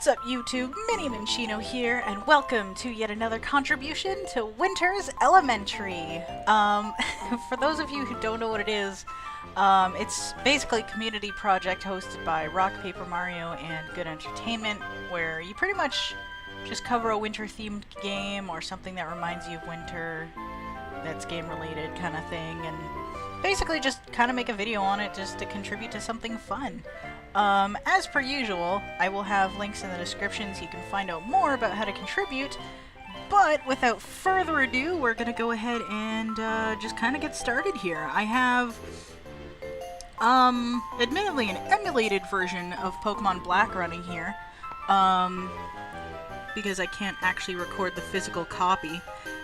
up, YouTube? Mini Minchino here, and welcome to yet another contribution to Winter's Elementary. For those of you who don't know what it is, it's basically a community project hosted by Rock Paper Mario and Good Entertainment, where you pretty much just cover a winter-themed game or something that reminds you of winter, that's game-related kind of thing, and basically just kind of make a video on it just to contribute to something fun. As per usual, I will have links in the description so you can find out more about how to contribute, but without further ado, we're gonna go ahead and just kind of get started here. I have, admittedly an emulated version of Pokemon Black running here, because I can't actually record the physical copy,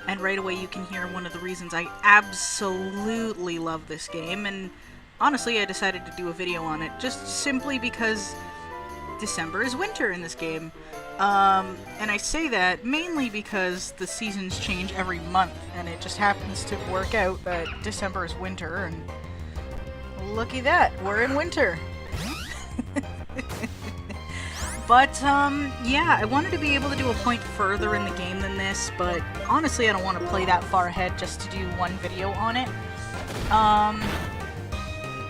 and right away you can hear one of the reasons I absolutely love this game, and honestly, I decided to do a video on it just simply because December is winter in this game. And I say that mainly because the seasons change every month, and it just happens to work out that December is winter, and looky that, we're in winter. But, yeah, I wanted to be able to do a point further in the game than this, but honestly I don't want to play that far ahead just to do one video on it.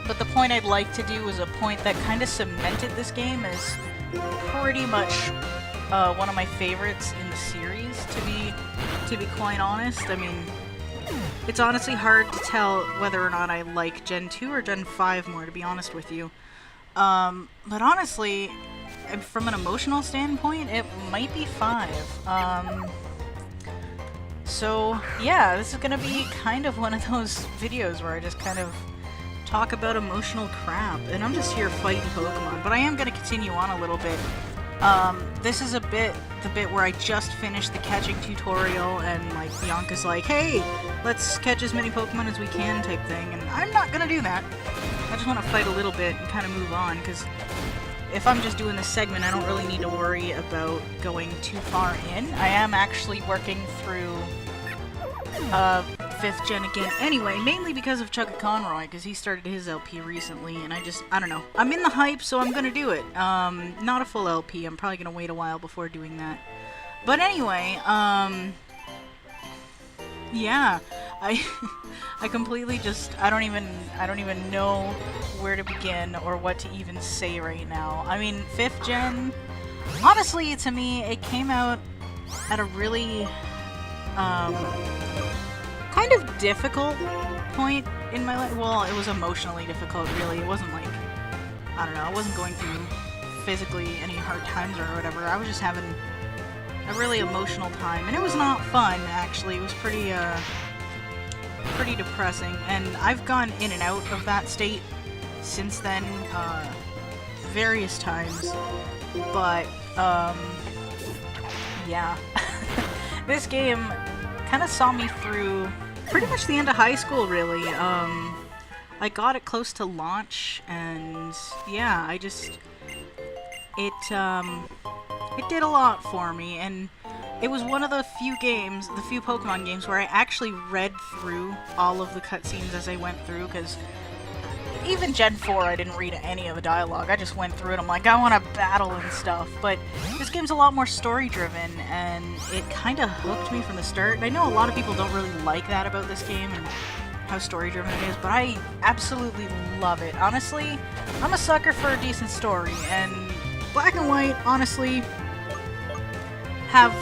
But the point I'd like to do is a point that kind of cemented this game as pretty much one of my favorites in the series, to be quite honest. I mean, it's honestly hard to tell whether or not I like Gen 2 or Gen 5 more, to be honest with you. But honestly, from an emotional standpoint, it might be 5. So, yeah, this is gonna be kind of one of those videos where I just kind of talk about emotional crap, and I'm just here fighting Pokemon, but I am going to continue on a little bit. This is the bit where I just finished the catching tutorial, and like Bianca's like, hey, let's catch as many Pokemon as we can type thing, and I'm not going to do that. I just want to fight a little bit and kind of move on, because if I'm just doing this segment, I don't really need to worry about going too far in. I am actually working through 5th gen again anyway, mainly because of Chugga Conroy, because he started his LP recently, and I don't know. I'm in the hype, so I'm gonna do it. Not a full LP, I'm probably gonna wait a while before doing that. But anyway, yeah, I completely just, I don't even know where to begin or what to even say right now. I mean, 5th gen, honestly, to me, it came out at a really, kind of difficult point in my life. Well, it was emotionally difficult, really. It wasn't like, I don't know, I wasn't going through physically any hard times or whatever. I was just having a really emotional time, and it was not fun, actually. It was pretty depressing, and I've gone in and out of that state since then, various times, but, yeah. This game kind of saw me through pretty much the end of high school, really. I got it close to launch, and yeah, it did a lot for me, and it was one of the few Pokemon games where I actually read through all of the cutscenes as I went through, because even Gen 4 I didn't read any of the dialogue. I just went through it, I'm like, I want to battle and stuff, but this game's a lot more story-driven, and it kind of hooked me from the start. And I know a lot of people don't really like that about this game, and how story-driven it is, but I absolutely love it. Honestly, I'm a sucker for a decent story, and Black and White, honestly, have,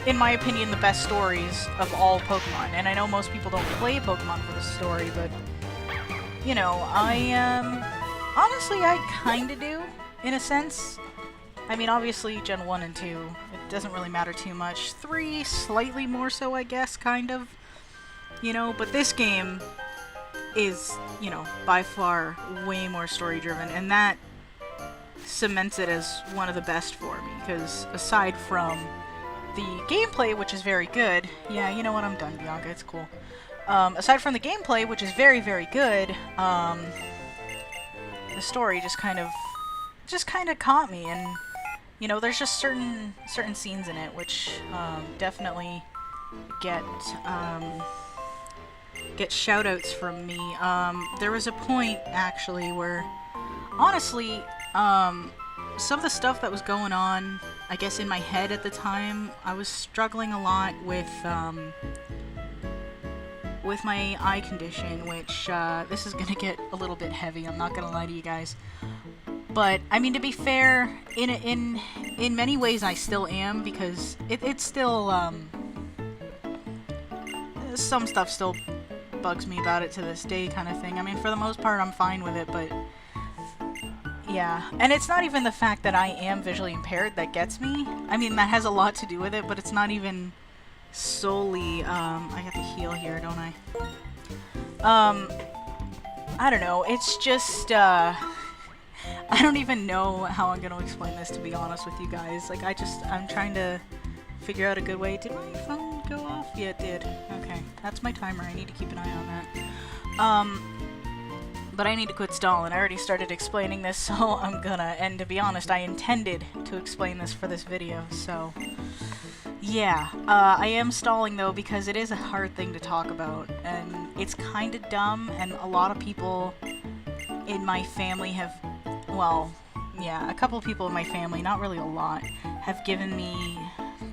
in my opinion, the best stories of all Pokemon. And I know most people don't play Pokemon for the story, but you know, honestly, I kinda do, in a sense. I mean, obviously, Gen 1 and 2, it doesn't really matter too much. 3, slightly more so, I guess, kind of. You know, but this game is, you know, by far way more story-driven, and that cements it as one of the best for me, because aside from the gameplay, which is very good, yeah, you know what, I'm done, Bianca, it's cool. Aside from the gameplay, which is very, very good, the story just kind of caught me, and, you know, there's just certain scenes in it which, definitely get shout-outs from me. There was a point, actually, where, honestly, some of the stuff that was going on I guess in my head at the time, I was struggling a lot with my eye condition, which, this is gonna get a little bit heavy, I'm not gonna lie to you guys. But, I mean, to be fair, in many ways I still am, because it's still, some stuff still bugs me about it to this day kind of thing. I mean, for the most part, I'm fine with it, but yeah. And it's not even the fact that I am visually impaired that gets me. I mean, that has a lot to do with it, but it's not even solely, I got the heel here, don't I? I don't know, it's just, I don't even know how I'm gonna explain this, to be honest with you guys. Like, I'm trying to figure out a good way. Did my phone go off? Yeah, it did. Okay, that's my timer. I need to keep an eye on that. But I need to quit stalling. I already started explaining this, so I'm gonna. And to be honest, I intended to explain this for this video, so yeah. I am stalling though because it is a hard thing to talk about, and it's kind of dumb, and a lot of people in my family have, well, yeah, a couple of people in my family, not really a lot, have given me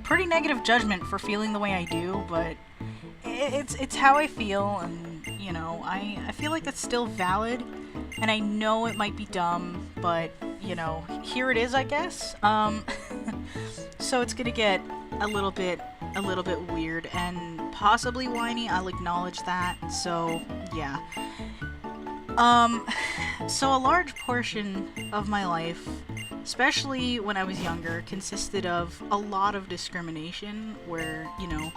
pretty negative judgment for feeling the way I do, but it's how I feel, and, you know, I feel like that's still valid, and I know it might be dumb, but, you know, here it is, I guess. So it's gonna get a little bit weird, and possibly whiny, I'll acknowledge that, so, yeah. So a large portion of my life, especially when I was younger, consisted of a lot of discrimination where, you know,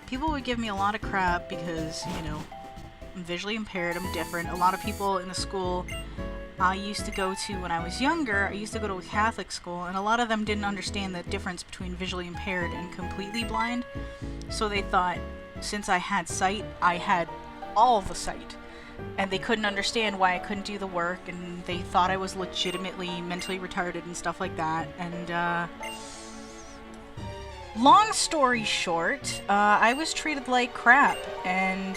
people would give me a lot of crap because, you know, I'm visually impaired, I'm different. A lot of people in the school I used to go to when I was younger, I used to go to a Catholic school, and a lot of them didn't understand the difference between visually impaired and completely blind. So they thought, since I had sight, I had all the sight. And they couldn't understand why I couldn't do the work, and they thought I was legitimately mentally retarded and stuff like that. And, long story short, I was treated like crap, and,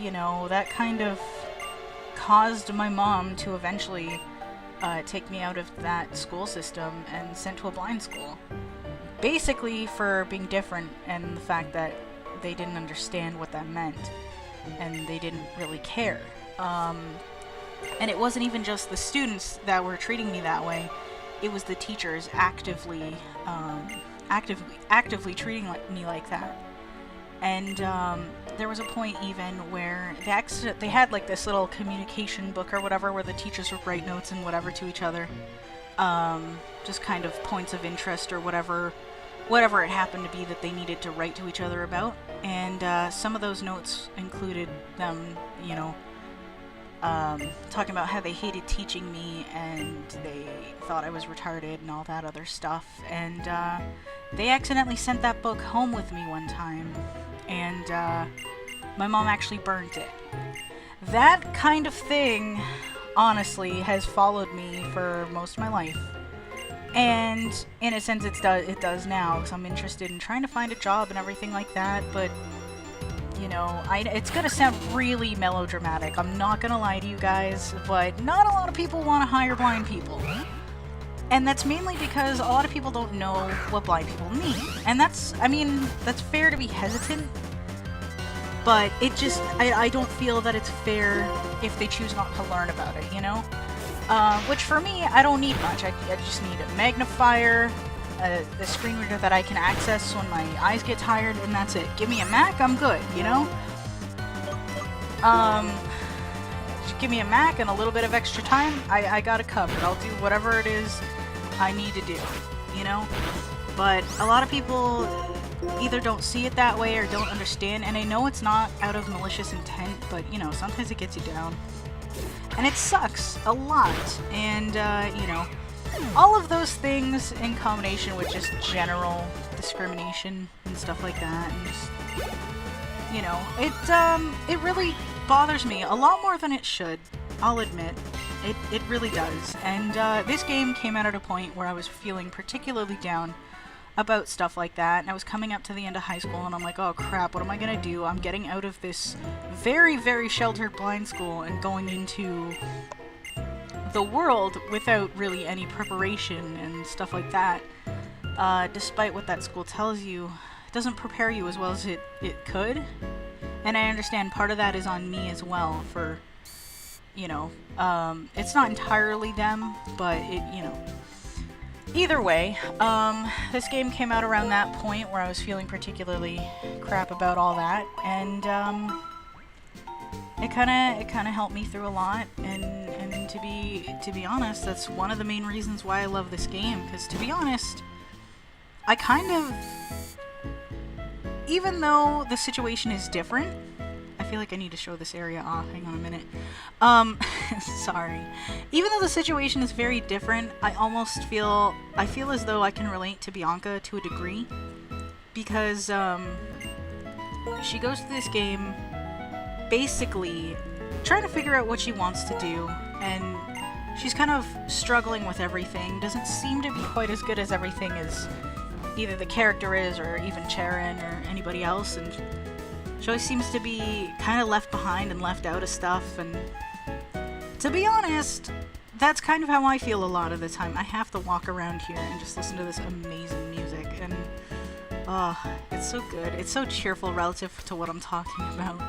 you know, that kind of caused my mom to eventually take me out of that school system and sent to a blind school. Basically for being different and the fact that they didn't understand what that meant, and they didn't really care. And it wasn't even just the students that were treating me that way, it was the teachers actively treating me like that. And there was a point even where they had like this little communication book or whatever where the teachers would write notes and whatever to each other, just kind of points of interest or whatever it happened to be that they needed to write to each other about. And some of those notes included them, you know, talking about how they hated teaching me and they thought I was retarded and all that other stuff. And they accidentally sent that book home with me one time, and my mom actually burnt it. That kind of thing, honestly, has followed me for most of my life. And in a sense it does now, because I'm interested in trying to find a job and everything like that, but you know, it's gonna sound really melodramatic, I'm not gonna lie to you guys, but not a lot of people want to hire blind people. And that's mainly because a lot of people don't know what blind people need. And that's fair to be hesitant, but it just, I don't feel that it's fair if they choose not to learn about it, you know? Which for me, I don't need much. I just need a magnifier, a screen reader that I can access when my eyes get tired, and that's it. Give me a Mac, I'm good, you know? Just give me a Mac and a little bit of extra time, I got it covered. I'll do whatever it is I need to do, you know? But a lot of people either don't see it that way or don't understand, and I know it's not out of malicious intent, but, you know, sometimes it gets you down. And it sucks a lot, and, you know, all of those things in combination with just general discrimination and stuff like that, and just, you know, it really bothers me a lot more than it should, I'll admit. It really does. And this game came out at a point where I was feeling particularly down about stuff like that, and I was coming up to the end of high school, and I'm like, oh crap, what am I gonna do? I'm getting out of this very, very sheltered blind school and going into the world without really any preparation and stuff like that. Despite what that school tells you, it doesn't prepare you as well as it could. And I understand part of that is on me as well for, you know, it's not entirely them, but it, you know. Either way, this game came out around that point where I was feeling particularly crap about all that, and it kind of helped me through a lot. And to be honest, that's one of the main reasons why I love this game. Because to be honest, I kind of, even though the situation is different, I feel like I need to show this area off. Hang on a minute. Sorry. Even though the situation is very different, I feel as though I can relate to Bianca to a degree. Because, she goes to this game basically trying to figure out what she wants to do. And she's kind of struggling with everything. Doesn't seem to be quite as good as everything as either the character is or even Charon or anybody else. And she always seems to be kind of left behind and left out of stuff, and to be honest, that's kind of how I feel a lot of the time. I have to walk around here and just listen to this amazing music, and it's so good. It's so cheerful relative to what I'm talking about.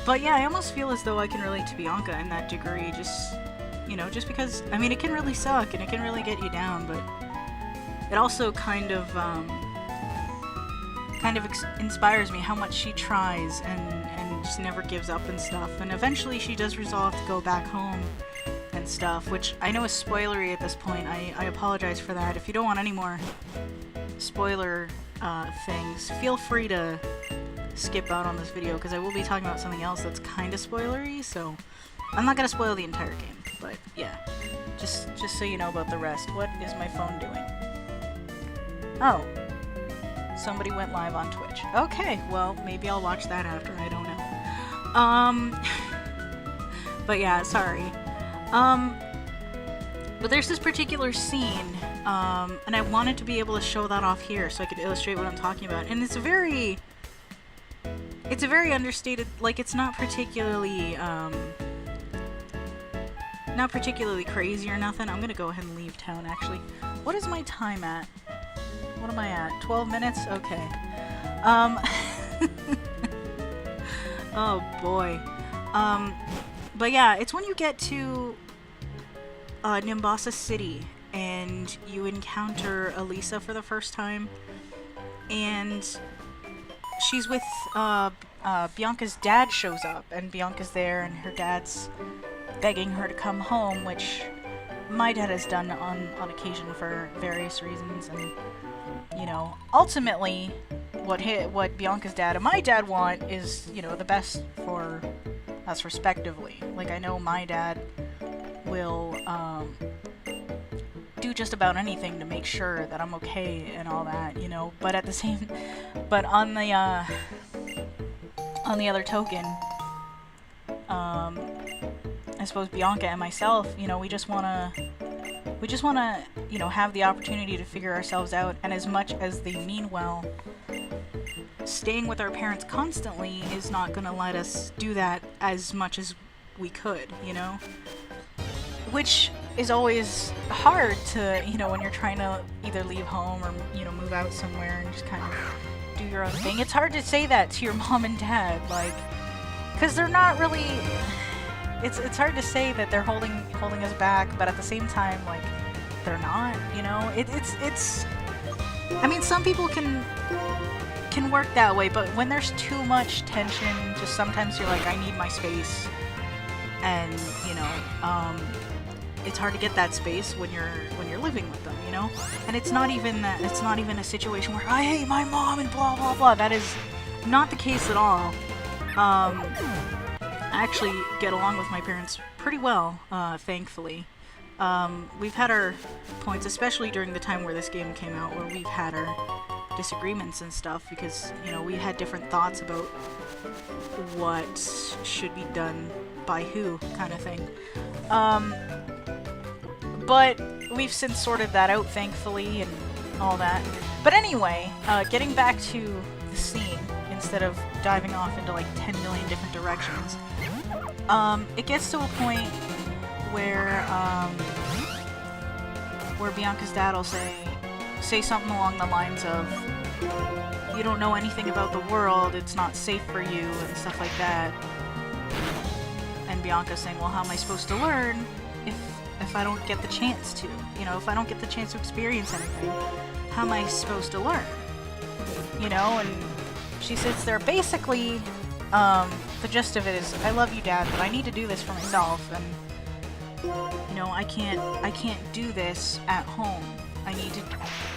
But yeah, I almost feel as though I can relate to Bianca in that degree, just, you know, just because, I mean, it can really suck and it can really get you down, but it also kind of inspires me how much she tries and just never gives up and stuff. And eventually she does resolve to go back home and stuff, which I know is spoilery at this point. I apologize for that. If you don't want any more spoiler things, feel free to skip out on this video, because I will be talking about something else that's kind of spoilery, so I'm not going to spoil the entire game. But yeah, just so you know about the rest. What is my phone doing? Oh. Somebody went live on Twitch. Okay, well, maybe I'll watch that after, I don't know. But yeah, sorry. But there's this particular scene, and I wanted to be able to show that off here so I could illustrate what I'm talking about. And it's a very understated, like, it's not particularly crazy or nothing. I'm gonna go ahead and leave town, actually. What is my time at? What am I at? 12 minutes? Okay. Oh boy. But yeah, it's when you get to Nimbasa City and you encounter Elisa for the first time, and she's with Bianca's dad shows up, and Bianca's there, and her dad's begging her to come home, which my dad has done on occasion for various reasons. And you know, ultimately, what Bianca's dad and my dad want is, you know, the best for us respectively. Like, I know my dad will do just about anything to make sure that I'm okay and all that, you know. But at the same, but on the other token, I suppose Bianca and myself, you know, we just wanna, you know, have the opportunity to figure ourselves out. And as much as they mean well, staying with our parents constantly is not gonna let us do that as much as we could, you know? Which is always hard to, you know, when you're trying to either leave home or, you know, move out somewhere and just kind of do your own thing. It's hard to say that to your mom and dad, like, because they're not really, it's hard to say that they're holding us back, but at the same time, like, they're not, you know? It's I mean, some people can work that way, but when there's too much tension, just sometimes you're like, I need my space. And, you know, it's hard to get that space when you're living with them, you know? And it's not even a situation where I hate my mom and blah blah blah. That is not the case at all. I actually get along with my parents pretty well, thankfully. We've had our points, especially during the time where this game came out, where we've had our disagreements and stuff, because, you know, we had different thoughts about what should be done by who, kind of thing. But we've since sorted that out, thankfully, and all that. But anyway, getting back to the scene, instead of diving off into like 10 million different directions, it gets to a point where Bianca's dad will say something along the lines of, you don't know anything about the world, it's not safe for you, and stuff like that. And Bianca's saying, well, how am I supposed to learn if I don't get the chance to? You know, if I don't get the chance to experience anything, how am I supposed to learn? You know, and she sits there. Basically, the gist of it is, I love you, Dad, but I need to do this for myself, and you know, I can't do this at home. I need to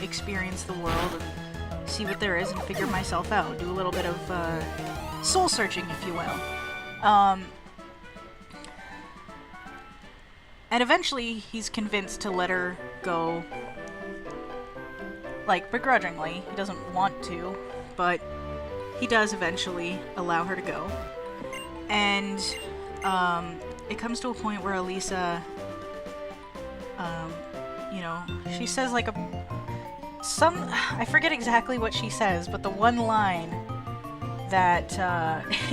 experience the world and see what there is and figure myself out. Do a little bit of soul searching, if you will. And eventually, he's convinced to let her go, like, begrudgingly. He doesn't want to, but he does eventually allow her to go. And it comes to a point where Elisa, you know, she says like I forget exactly what she says, but the one line that,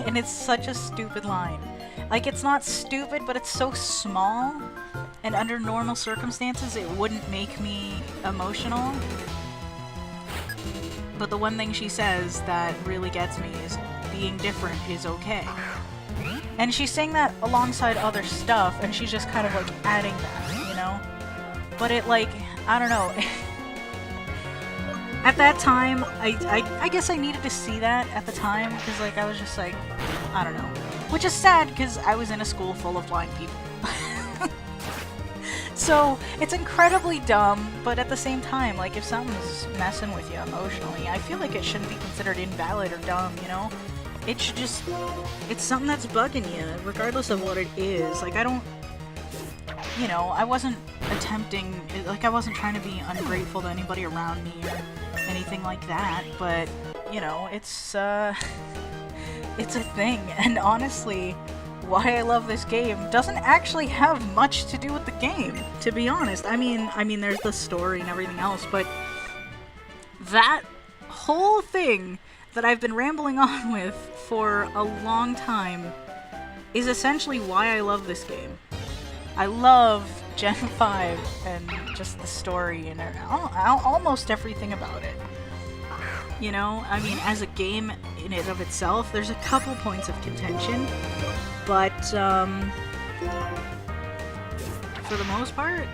and it's such a stupid line. Like, it's not stupid, but it's so small, and under normal circumstances it wouldn't make me emotional. But the one thing she says that really gets me is, being different is okay. And she's saying that alongside other stuff, and she's just kind of like adding that, you know? But it, like, I don't know. At that time, I guess I needed to see that at the time, because, like, I was just like, I don't know. Which is sad, because I was in a school full of blind people. So, it's incredibly dumb, but at the same time, like, if something's messing with you emotionally, I feel like it shouldn't be considered invalid or dumb, you know? It should just... It's something that's bugging you, regardless of what it is. Like, I don't... You know, I wasn't attempting... Like, I wasn't trying to be ungrateful to anybody around me or anything like that, but, you know, it's it's a thing, and honestly... Why I love this game doesn't actually have much to do with the game, to be honest. I mean, there's the story and everything else, but that whole thing that I've been rambling on with for a long time is essentially why I love this game. I love Gen 5 and just the story and almost everything about it. You know, I mean, as a game in and of itself, there's a couple points of contention. But, for the most part,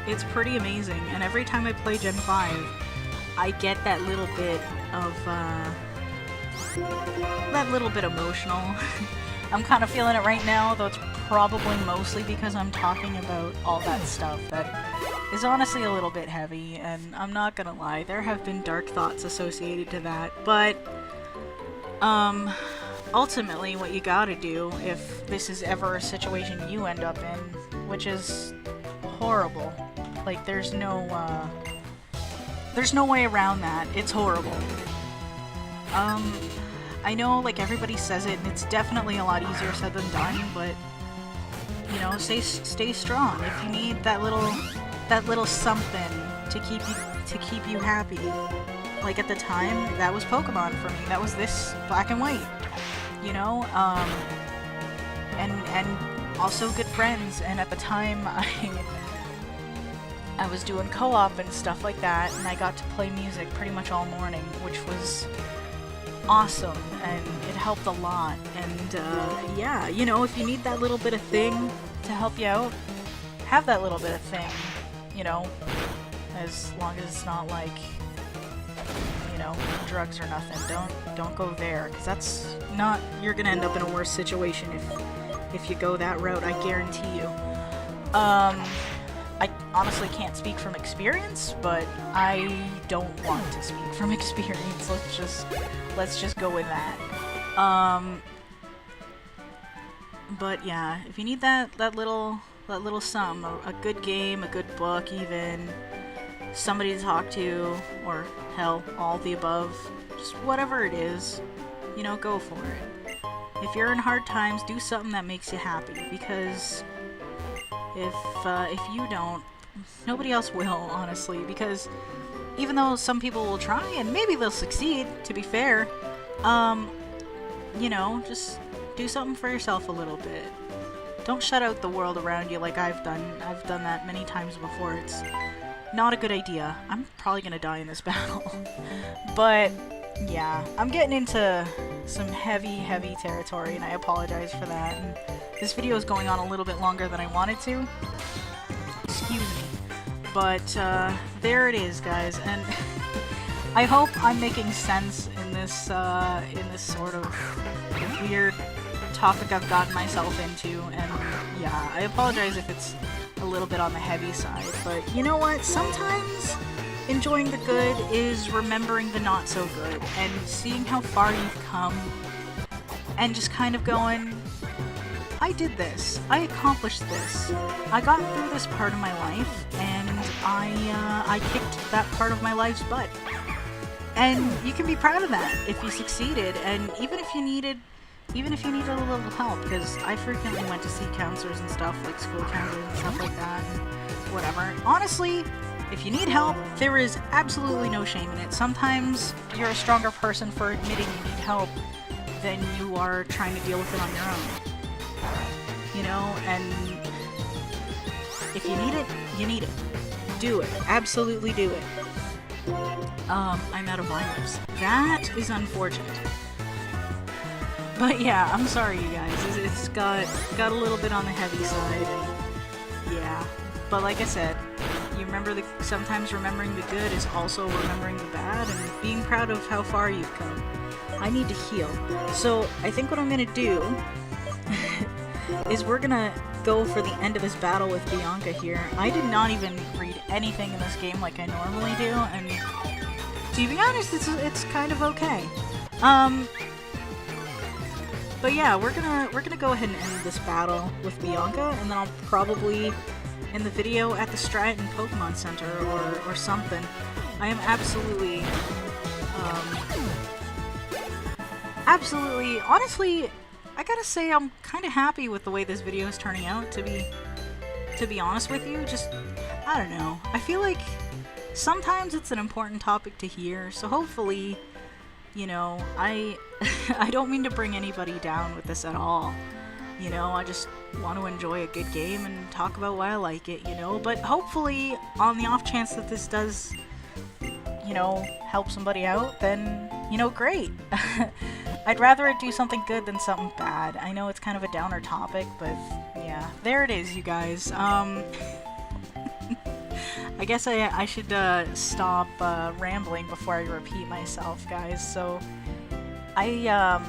it's pretty amazing, and every time I play Gen 5, I get that little bit of, that little bit emotional. I'm kind of feeling it right now, though it's probably mostly because I'm talking about all that stuff that is honestly a little bit heavy, and I'm not gonna lie, there have been dark thoughts associated to that, but, ultimately, what you gotta do, if this is ever a situation you end up in, which is horrible, like, there's no way around that, it's horrible. I know, like, everybody says it, and it's definitely a lot easier said than done, but, you know, stay strong. If you need that little something to keep you happy, like, at the time, that was Pokemon for me, that was this Black and White. You know, and also good friends, and at the time I was doing co-op and stuff like that, and I got to play music pretty much all morning, which was awesome, and it helped a lot, and yeah, you know, if you need that little bit of thing to help you out, have that little bit of thing, you know, as long as it's not like, you know, drugs or nothing. Don't go there, because that's not, you're gonna end up in a worse situation if you go that route, I guarantee you. I honestly can't speak from experience, but I don't want to speak from experience. Let's just go with that. But yeah, if you need that little something, a good game, a good book, even somebody to talk to, or hell, all the above, just whatever it is, you know, go for it. If you're in hard times, do something that makes you happy, because if you don't, nobody else will, honestly, because even though some people will try, and maybe they'll succeed, to be fair, you know, just do something for yourself a little bit. Don't shut out the world around you like I've done. I've done that many times before. It's not a good idea. I'm probably gonna die in this battle. But yeah, I'm getting into some heavy territory, and I apologize for that. And this video is going on a little bit longer than I wanted to. Excuse me. But there it is, guys, and I hope I'm making sense in this sort of weird topic I've gotten myself into. And yeah, I apologize if it's a little bit on the heavy side, but you know what? Sometimes enjoying the good is remembering the not so good and seeing how far you've come and just kind of going, I did this, I accomplished this, I got through this part of my life, and I kicked that part of my life's butt. And you can be proud of that if you succeeded, and even if you needed a little help, because I frequently went to see counselors and stuff, like school counselors and stuff like that, and whatever. Honestly, if you need help, there is absolutely no shame in it. Sometimes you're a stronger person for admitting you need help than you are trying to deal with it on your own. You know, and if you need it, you need it. Do it. Absolutely do it. I'm out of lives. That is unfortunate. But yeah, I'm sorry you guys. It's got a little bit on the heavy side, and yeah. But like I said, you remember sometimes remembering the good is also remembering the bad and being proud of how far you've come. I need to heal. So I think what I'm gonna do is we're gonna go for the end of this battle with Bianca here. I did not even read anything in this game like I normally do, and to be honest, it's kind of okay. But yeah, we're gonna go ahead and end this battle with Bianca, and then I'll probably end the video at the Stratton Pokemon Center or something. I am absolutely, honestly, I gotta say I'm kind of happy with the way this video is turning out. To be honest with you, just I don't know. I feel like sometimes it's an important topic to hear, so hopefully. You know, I don't mean to bring anybody down with this at all. You know, I just want to enjoy a good game and talk about why I like it, you know? But hopefully, on the off chance that this does, you know, help somebody out, then, you know, great. I'd rather it do something good than something bad. I know it's kind of a downer topic, but yeah. There it is, you guys. I guess I should stop rambling before I repeat myself, guys. So, yeah,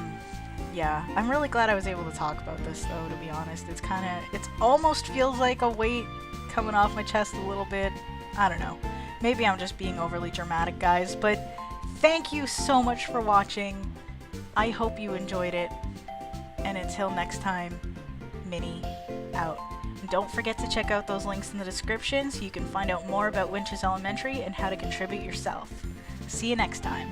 I'm really glad I was able to talk about this, though, to be honest. It almost feels like a weight coming off my chest a little bit. I don't know. Maybe I'm just being overly dramatic, guys, but thank you so much for watching. I hope you enjoyed it, and until next time, Minnie out. Don't forget to check out those links in the description so you can find out more about Winch's Elementary and how to contribute yourself. See you next time.